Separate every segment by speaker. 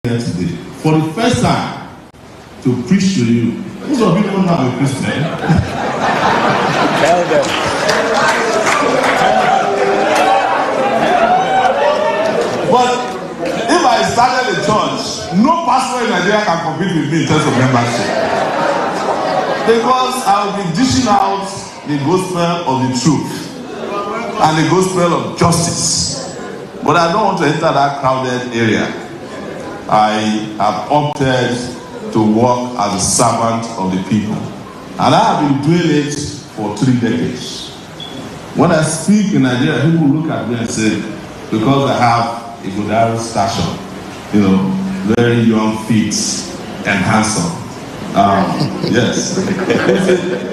Speaker 1: here today for the first time to preach to you. Most of you don't know I'm a Christian.
Speaker 2: Tell them.
Speaker 1: But if I started a church, no pastor in Nigeria can compete with me in terms of membership. Because I will be dishing out the gospel of the truth and the gospel of justice. But I don't want to enter that crowded area. I have opted to work as a servant of the people. And I have been doing it for 3 decades. When I speak in Nigeria, people look at me and say, because I have a good stature, very young feet and handsome. Yes.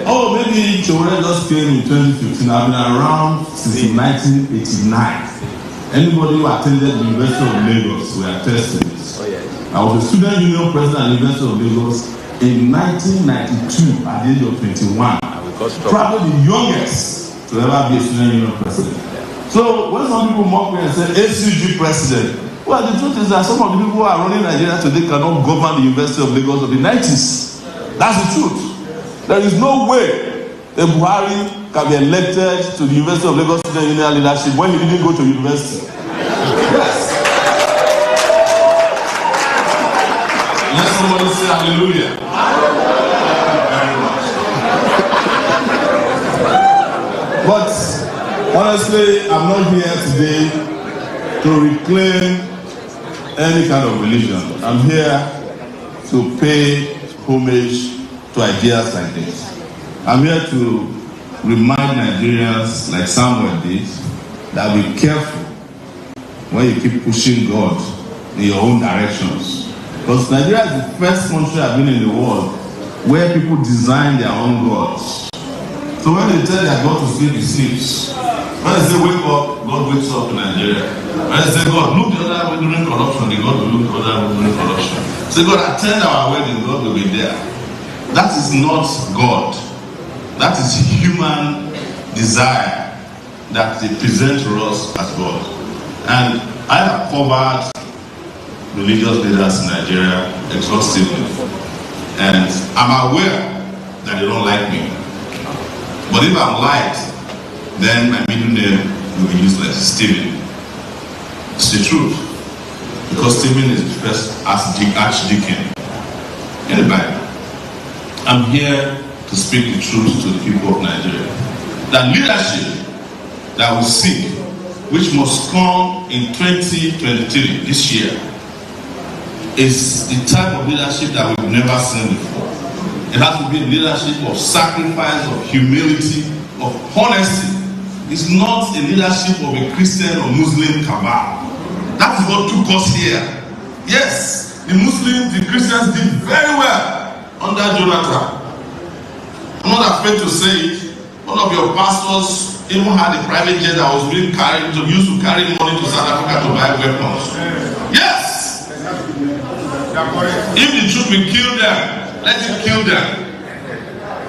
Speaker 1: Oh, maybe Sowore just came in 2015. I've been around since 1989. Anybody who attended the University of Lagos will attest to this. I was a student union president at the University of Lagos in 1992 at the age of 21. Probably the youngest to ever be a student union president. So when some people mock me and say ACG president, well, the truth is that some of the people who are running Nigeria today cannot govern the University of Lagos of the 90s. That's the truth. There is no way a Buhari can be elected to the University of Lagos Student Union leadership when he didn't go to university. Yes. Let somebody say hallelujah. But honestly, I'm not here today to reclaim any kind of religion. I'm here to pay homage to ideas like this. I'm here to remind Nigerians, like Samuel did, that be careful when you keep pushing God in your own directions. Because Nigeria is the first country I've been in the world where people design their own gods. So when they tell their God to sleep, he sleeps. When they say wake up, God wakes up in Nigeria. When they say God, look the other way during corruption, the God will look the other way during corruption. Say God, attend our wedding, God will be there. That is not God. That is human desire that they present to us as God. And I have covered religious leaders in Nigeria exhaustively. And I'm aware that they don't like me. But if I'm liked, then my middle name will be useless, Stephen. It's the truth. Because Stephen is the first archdeacon in the Bible. I'm here to speak the truth to the people of Nigeria. That leadership that we seek, which must come in 2023, this year, is the type of leadership that we've never seen before. It has to be a leadership of sacrifice, of humility, of honesty. It's not a leadership of a Christian or Muslim cabal. That is what took us here. Yes, the Muslims, the Christians did very well under Jonathan. I'm not afraid to say it. One of your pastors even had a private jet that was being used to carry money to South Africa to buy weapons. Yes! If the truth will kill them, let it kill them.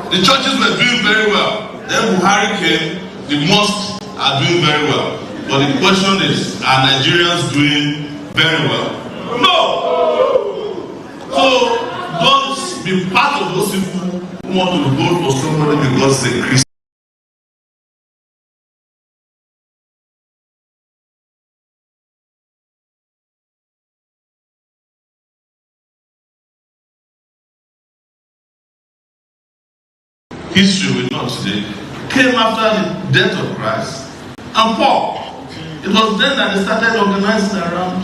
Speaker 1: The churches were doing very well. Then Buhari came, the mosques are doing very well. But the question is, are Nigerians doing very well? No! So don't be part of those people who want to vote for somebody because they're Christian. History we know today came after the death of Christ and Paul. It was then that they started organizing around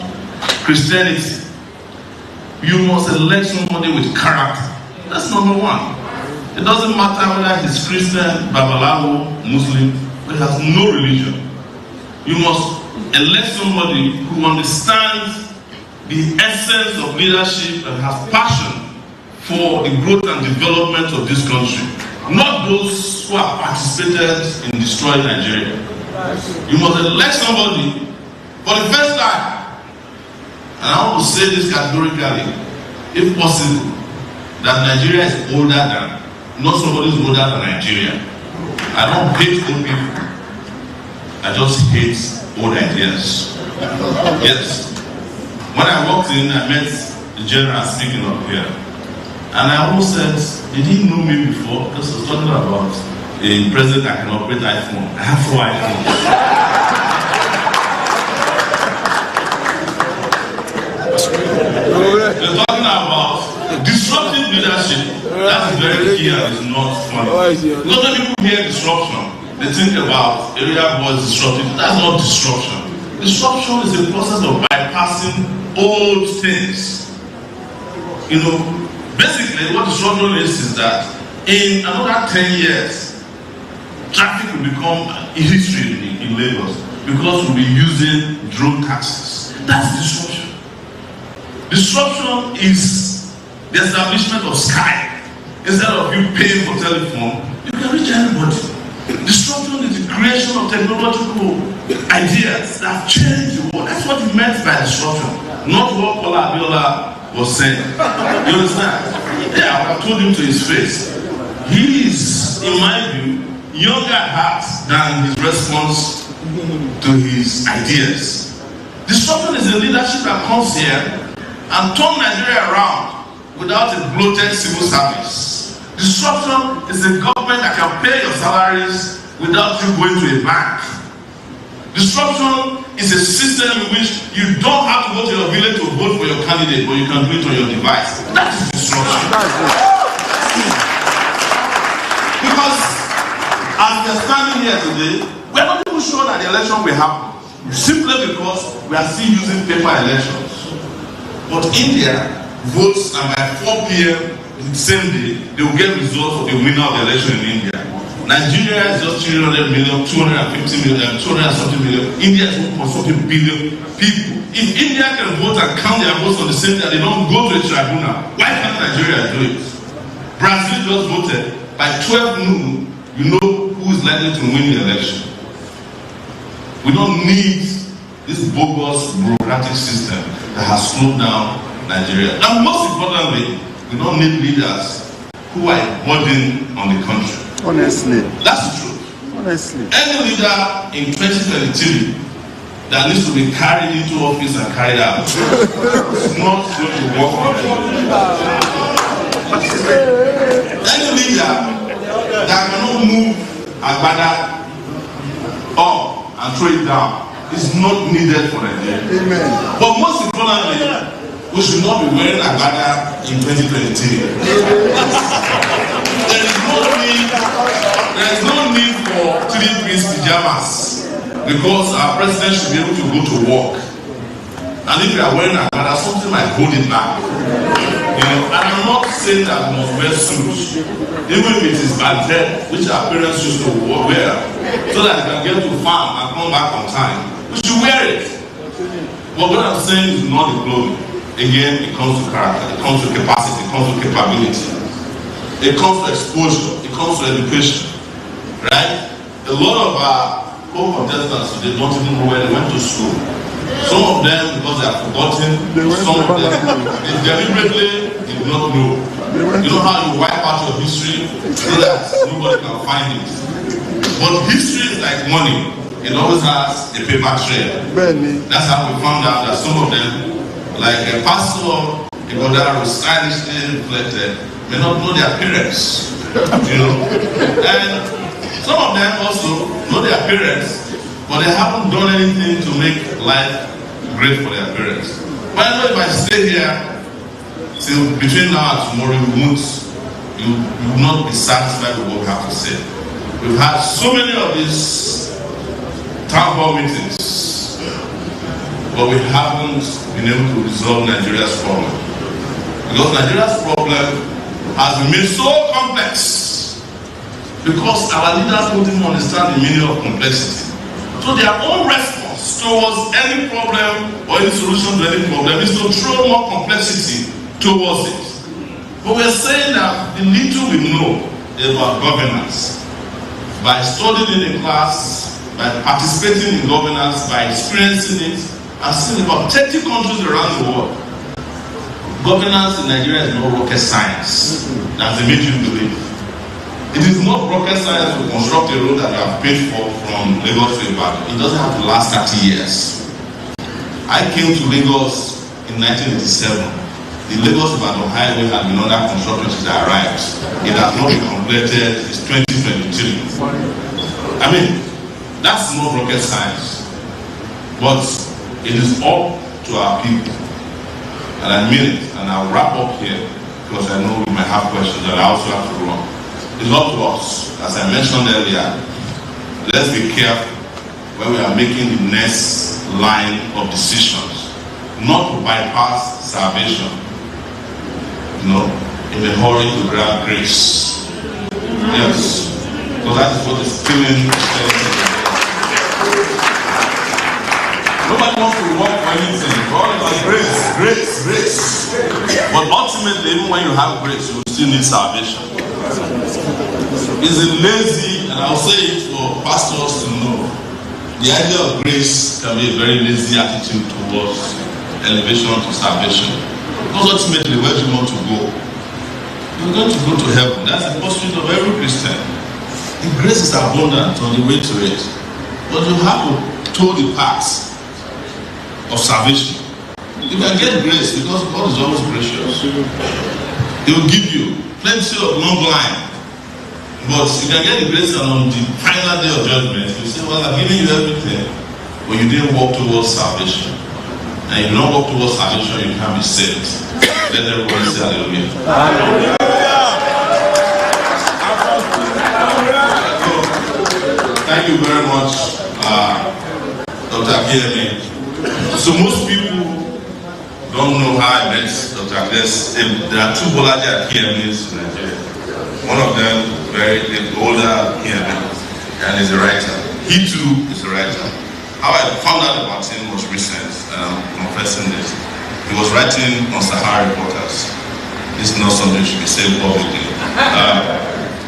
Speaker 1: Christianity. You must elect somebody with character. That's number one. It doesn't matter whether he's Christian, Babalawo, Muslim, but he has no religion. You must elect somebody who understands the essence of leadership and has passion for the growth and development of this country. Not those who have participated in destroying Nigeria. You must elect somebody for the first time. And I want to say this categorically, if possible, that Nigeria is older than, not somebody is older than Nigeria. I don't hate old people. I just hate old ideas. Yes. When I walked in, I met the general speaking up here. And I almost said, did he know me before? Because I was talking about a president that can operate iPhone. I have 4 iPhones. We're talking about disruptive leadership. That's very key and it's not funny. Because when people hear disruption, they think about area boys disruptive. That's not disruption. Disruption is a process of bypassing old things. You know, basically what disruption is that in another 10 years, traffic will become a history in Lagos because we'll be using drone taxis. That's disruption. Disruption is the establishment of Skype. Instead of you paying for telephone, you can reach anybody. Disruption is the creation of technological ideas that change the world. That's what he meant by disruption. Not what Kola Abiola was saying. You understand? Yeah, I've told him to his face. He is, in my view, younger at heart than his response to his ideas. Disruption is a leadership that comes here and turns Nigeria around without a bloated civil service. Disruption is a government that can pay your salaries without you going to a bank. Disruption is a system in which you don't have to go to your village to vote for your candidate, but you can do it on your device. That is disruption. Because as we are standing here today, we are not even sure that the election will happen, simply because we are still using paper elections. But India votes, and by 4 p.m. the same day, they will get results of the winner of the election in India. Nigeria is just 300 million, 250 million, 200 something million. India is 1.something billion people. If India can vote and count their votes on the same day, they don't go to a tribunal. Why can't Nigeria do it? Brazil just voted. By 12 noon, you know who is likely to win the election. We don't need this bogus bureaucratic system that has slowed down Nigeria. And most importantly, we don't need leaders who are a burden on the country.
Speaker 3: Honestly.
Speaker 1: That's the truth.
Speaker 3: Honestly.
Speaker 1: Any leader in 2023 that needs to be carried into office and carried out is not going to work for them. Any leader that cannot move Agbada up and throw it down is not needed for Nigeria. Amen. But most importantly, we should not be wearing Agbada in 2023. There is no need for 3-piece pajamas because our president should be able to go to work. And if you are wearing Agbada, something might hold it back. You know, and I'm not saying that we must wear suits, even if it is bad hair, which our parents used to wear, so that they can get to farm and come back on time. We should wear it. But what I'm saying is not the clothing. Again, it comes to character, it comes to capacity, it comes to capability, it comes to exposure, it comes to education, right? A lot of our co-contestants, they don't even know where they went to school. Some of them, because they are forgotten, some of them, they deliberately did not know. You know how you wipe out your history so that nobody can find it. But history is like money. It always has a paper trail. That's how we found out that some of them, like a pastor, a brother who stylishly reflected, may not know their parents. You know? And some of them also know their parents, but they haven't done anything to make life great for their parents. But I know if I stay here till between now and tomorrow, you will not be satisfied with what we have to say. We've had so many of these town hall meetings, but we haven't been able to resolve Nigeria's problem. Because Nigeria's problem has been made so complex because our leaders don't even understand the meaning of complexity. So their own response towards any problem or any solution to any problem is to throw more complexity towards it. But we're saying that the little we know about governance, by studying in the class, by participating in governance, by experiencing it, I've seen about 30 countries around the world. Governance in Nigeria is not rocket science. That's the made you believe. It is not rocket science to construct a road that you have paid for from Lagos to Ibadan. It doesn't have to last 30 years. I came to Lagos in 1987, the Lagos-Ibadan highway had been under construction since I arrived. It has not been completed since 2023. I mean, that's not rocket science, but it is up to our people. And I mean it, and I'll wrap up here because I know we might have questions and I also have to run. It's up to us, as I mentioned earlier. Let's be careful when we are making the next line of decisions, not to bypass salvation, in a hurry to grab grace. Yes, because that is what is killing. Nobody wants to work for anything. All about grace. But ultimately, even when you have grace, you still need salvation. It's a lazy, and I'll say it for pastors to know, the idea of grace can be a very lazy attitude towards elevation to salvation. Because ultimately, where do you want to go? You're going to go to heaven. That's the pursuit of every Christian. The grace is abundant on the way to it. But you have to toe the path of salvation. You can get grace because God is always gracious. He will give you plenty of long line. But you can get the grace, and on the final day of judgment, you say, well, I've given you everything, but you didn't walk towards salvation. And if you don't walk towards salvation, you can't be saved. Let everybody say hallelujah. Hallelujah. Thank you very much, Dr. Akiyemi. So most people don't know how I met Dr. Akiyemi. There are two Bolaji Akiyemis in Nigeria. One of them, very older Akiyemi, and is a writer. He too is a writer. How I found out about him was recent, confessing this. He was writing on Sahara Reporters. This is not something that should be said publicly.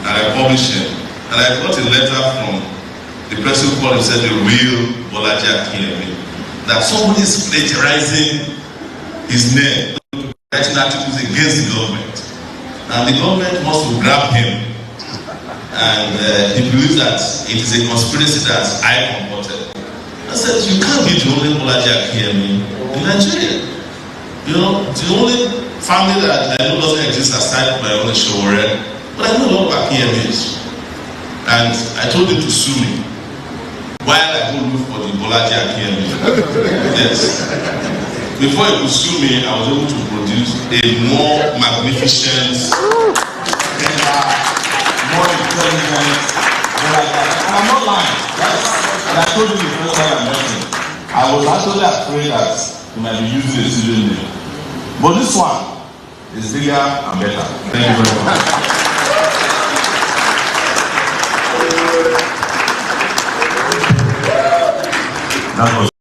Speaker 1: And I published him. And I got a letter from the person who called himself the real Bolaji Akiyemi, that somebody is plagiarizing his name, writing articles against the government. And the government wants to grab him. And he believes that it is a conspiracy that I concocted. I said, you can't be the only Bolaji Akiyemi in Nigeria. The only family that I know doesn't exist aside from my own Sowore, but I know a lot of Akiyemis. And I told him to sue me while I go look for the Bolaji Akiyemi. Yes. Before he could sue me, I was able to produce a more magnificent, more intelligent Bolaji. And I'm not lying. I told you the first time I met him. I was actually afraid that he might be using a pseudonym. But this one is bigger and better. Thank you very much. That was